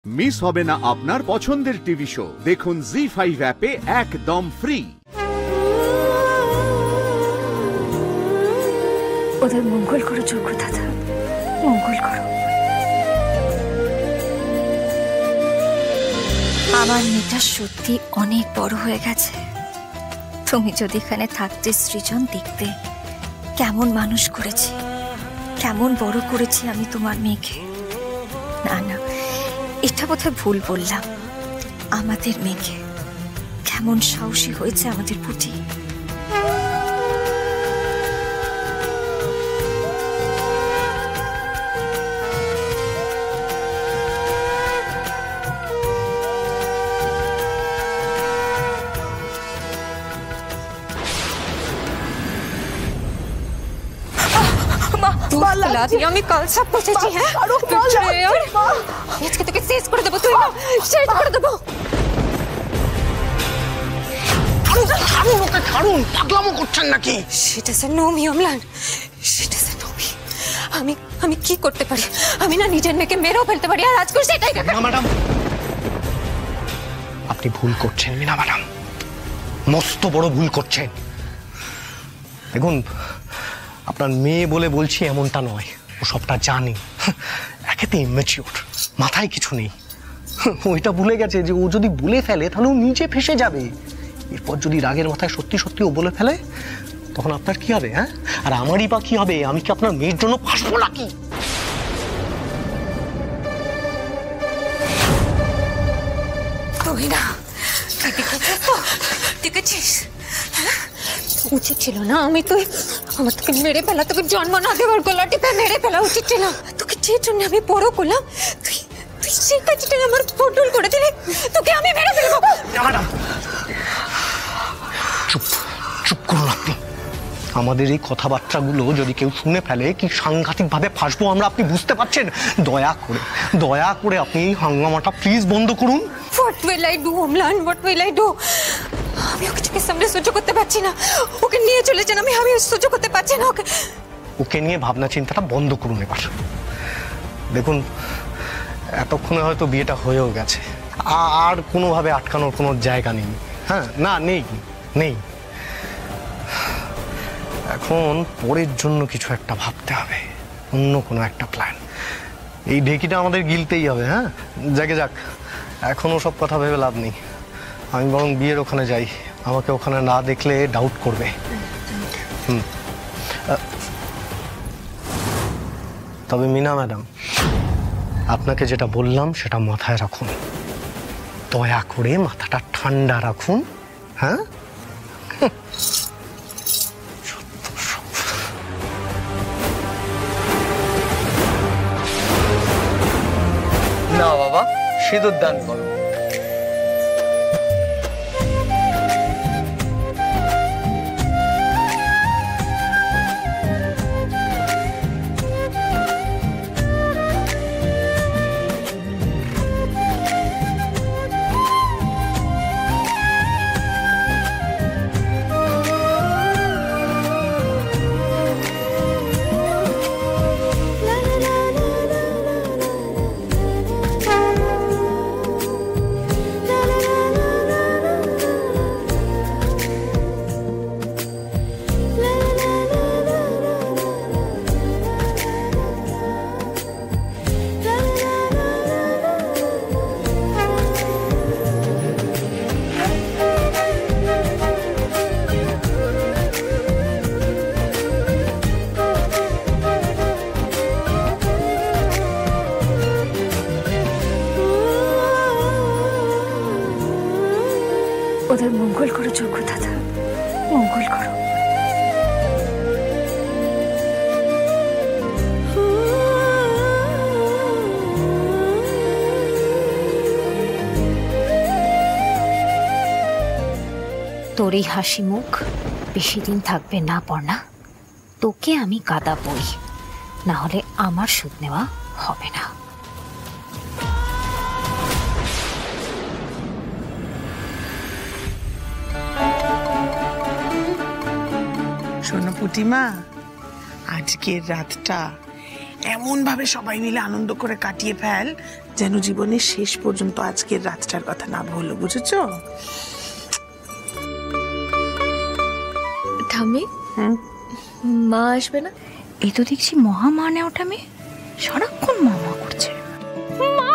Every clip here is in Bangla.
মিস হবে না আপনার পছন্দের টিভি শো। দেখুন জি5 অ্যাপে একদম ফ্রি। ওদের মঙ্গল করো যোগ্য দাদা, মঙ্গল করো। আমার মেয়েটা সত্যি অনেক বড় হয়ে গেছে। তুমি যদি এখানে থাকতে সৃজন, দেখতে কেমন মানুষ করেছি, কেমন বড় করেছি আমি তোমার মেয়েকে। না না, এটা বোধহয় ভুল বললাম। আমাদের মেয়েকে কেমন সাহসী হয়েছে আমাদের পুটি। আমি কাল সব বুঝেছি। হ্যাঁ, আজকে তোকে শেষ করে দেবো, তুই শেষ করে দেবো। ছাড়ুন, পাগলামো করছেন নাকি? সেটা স্যার নমি অম্লান, সেটা স্যার নমি। আমি কি করতে পারি? আমি না নিজের মেয়েকে মেরেও ফেলতে পারি, আর আজকে সেটাই। মিনা ম্যাডাম, আপনি ভুল করছেন মিনা ম্যাডাম, মস্ত বড় ভুল করছেন। দেখুন, আপনার মেয়ে বলে বলছি এমনটা নয়, ও সবটা জানে। একেতে ইম্যাচিওর, মাথায় কিছু নেই। ওইটা ভুলে গেছে যে ও যদি বলে ফেলে তাহলে ও নিজে ফেসে যাবে। এরপর যদি রাগের মাথায় সত্যি সত্যি ও বলে ফেলে, তখন আপনার কি হবে? হ্যাঁ, আর আমারই বা কি হবে? আমি কি আপনার মেয়ের জন্য ফাঁসবো নাকি? তুই না, তুই দেখেছিস তো, দেখেছিস? উচিত ছিল না আমি আমার তোকে মেরে ফেলা, তোকে জন্ম না দেওয়ার গলা টিপে মেরে ফেলা উচিত ছিল। তোকে যে জন্য আমি বড় করলাম, তুই সেই কাজটা আমার পটল করে দিলি, তোকে আমি মেরে ফেলবো। চুপ চুপ করুন আপনি। আমাদের এই কথাবার্তাগুলো যদি কেউ শুনে ফেলে, কি সাংঘাতিক ভাবে ফাঁসবো আমরা, আপনি বুঝতে পারছেন? দয়া করে আপনি এই হাঙ্গামাটা প্লিজ বন্ধ করুন। What will I do, Amlan? What will I do? আমি ওকে চোখের সামনে সহ্য করতে পারছি না। ওকে নিয়ে চলে যান, আমি সহ্য করতে পারছি না। ওকে নিয়ে ভাবনা চিন্তাটা বন্ধ করুন এবার। দেখুন, এতক্ষণে হয়তো বিয়েটা হয়েও গেছে, আর কোনোভাবে আটকানোর কোনো জায়গা নেই। হ্যাঁ, না নেই। এখন পরের জন্য কিছু একটা ভাবতে হবে, অন্য কোনো একটা প্ল্যান। এই ঢেকিটা আমাদের গিলতেই হবে। হ্যাঁ, যাক, এখনো সব কথা ভেবে লাভ নেই। আমি বরং বিয়ের ওখানে যাই, আমাকে ওখানে না দেখলে ডাউট করবে। তবে মিনা ম্যাডাম, আপনাকে যেটা বললাম সেটা মাথায় রাখুন। দয়া করে মাথাটা ঠান্ডা রাখুন। হ্যাঁ, না বাবা, সিঁদুর দান করো। ওদের মঙ্গল করো যোগ্য দাদা, মঙ্গল করো। তোর এই হাসি মুখ বেশি দিন থাকবে না পর্ণা। তোকে আমি কাঁদাবই, না হলে আমার সুদ নেওয়া হবে না। শোনো পুটিমা, আজকের রাতটা এমন ভাবে সবাই মিলে আনন্দ করে কাটিয়ে ফেল যেন জীবনের শেষ পর্যন্ত আজকের রাতটার কথা না ভুলো, বুঝেছো? ঠাম্মি, মা আসবে না? এই তো দেখছি মহা মা নেওয়াটা মেয়ে, সারাক্ষণ মা মা করছে। মা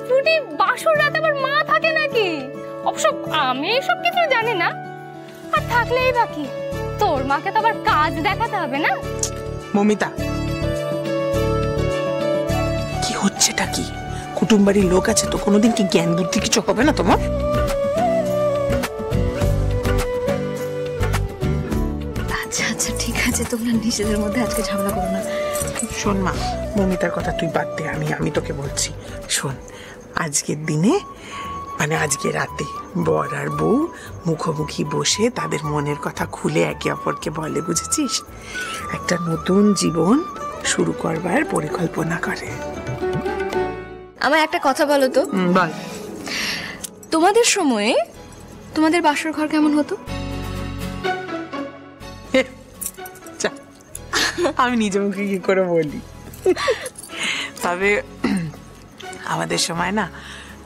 টুটি বাসর রাত আবার মা থাকে নাকি? অবশ্য আমি এইসব কিছু জানি না, আর থাকলেই বাকি তোর মাকে তো আবার কাজ দেখাতে হবে না? মমিতা, কি হচ্ছেটা কি? কুটুম বাড়ির লোক আছে তো, কোনোদিন কি জ্ঞান বুদ্ধি কিছু হবে না তোমার? আচ্ছা আচ্ছা ঠিক আছে, তোমরা নিজেদের মধ্যে আজকে ঝামেলা করো না। শোন মা, মমিতার কথা তুই বাদ দে, আমি তোকে বলছি। শোন, আজকের দিনে মানে আজকে রাতে বর আর বউ মুখোমুখি বসে তাদের মনের কথা খুলে একে অপরকে বলে, বুঝেছিস? একটা নতুন জীবন শুরু করবার পরিকল্পনা করে। আমার একটা কথা বলো তো, বল। তোমাদের সময়ে তোমাদের বাসর ঘর কেমন হতো? যা, আমি নিজে মুখে কি করে বলি। তবে আমাদের সময় না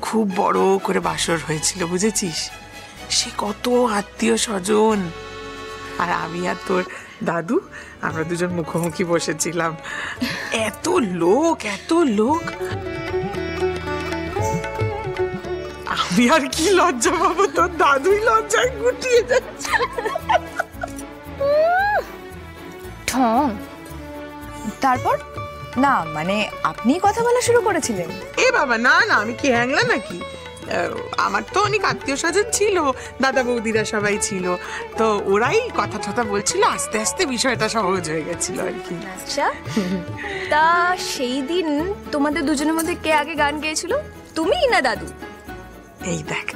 খুব বড় করে বাসর হয়েছিল, বুঝেছিস? সে কত আত্মীয় স্বজন, আর আমি আর তোর দাদু আমরা দুজন মুখোমুখি বসেছিলাম। এত লোক, এত লোক, আমি আর কি লজ্জা পাবো, তোর দাদুই লজ্জায় গুটিয়ে যাচ্ছে। ঠং। তারপর না মানে আপনি কথা বলা শুরু করেছিলেন? এ বাবা, না না, আমি কি হ্যাংলা নাকি? আমার তো অনেক আত্মীয় স্বজন ছিল, দাদা বৌদিরা সবাই ছিল, তো ওরাই কথা টথা বলছিল, আস্তে আস্তে বিষয়টা সহজ হয়ে গেছিল আর কি। আচ্ছা, তা সেই দিন তোমাদের দুজনের মধ্যে কে আগে গান গেয়েছিল, তুমি না দাদু? এই দেখ,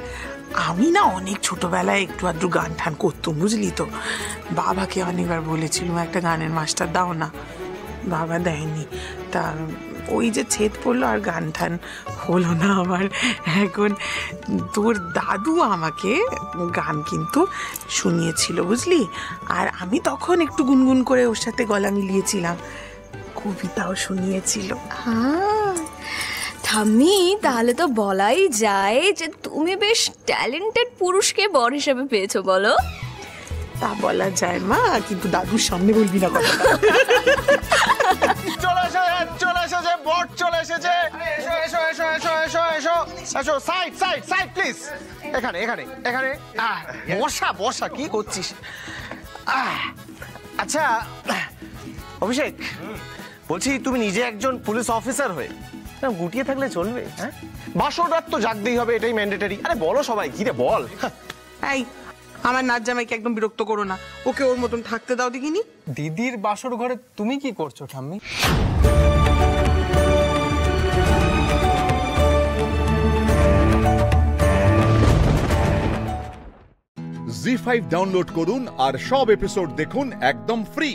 আমি না অনেক ছোটবেলায় একটু আধটু গান ঠান করতাম, বুঝলি তো। বাবাকে অনেকবার বলেছিলাম একটা গানের মাস্টার দাও না, বাবা দেয়নি। তা ওই যে ছেদ পড়লো আর গান ঠান হলো না আমার। এখন তোর দাদু আমাকে গান কিন্তু শুনিয়েছিল, বুঝলি? আর আমি তখন একটু গুনগুন করে ওর সাথে গলা মিলিয়েছিলাম, কবিতাও শুনিয়েছিল। ঠাম্মি, তাহলে তো বলাই যায় যে তুমি বেশ ট্যালেন্টেড পুরুষকে বর হিসেবে পেয়েছো, বলো? তা বলা যায় মা, কিন্তু দাদুর সামনে বলবি না কথা। চলে এসেছে বট, চলে এসেছে। এসো এসো এসো এসো এসো এসো এসো, সাইড সাইড সাইড প্লিজ। এখানে এখানে এখানে বসা বসা, কি করছিস? আচ্ছা অভিষেক, বলছি তুমি নিজে একজন পুলিশ অফিসার হয়ে গুটিয়ে থাকলে চলবে? হ্যাঁ, বাসর রাত তো জাগতেই হবে, এটাই ম্যান্ডেটরি। আরে বলো সবাই, কি রে বল। এই, আমার নাচ জামাইকে একদম বিরক্ত করো না, ওকে ওর মতন থাকতে দাও দেখিনি। দিদির বাসর ঘরে তুমি কি করছো ঠাম্মি? জি5 ডাউনলোড করুন আর সব এপিসোড দেখুন একদম ফ্রি।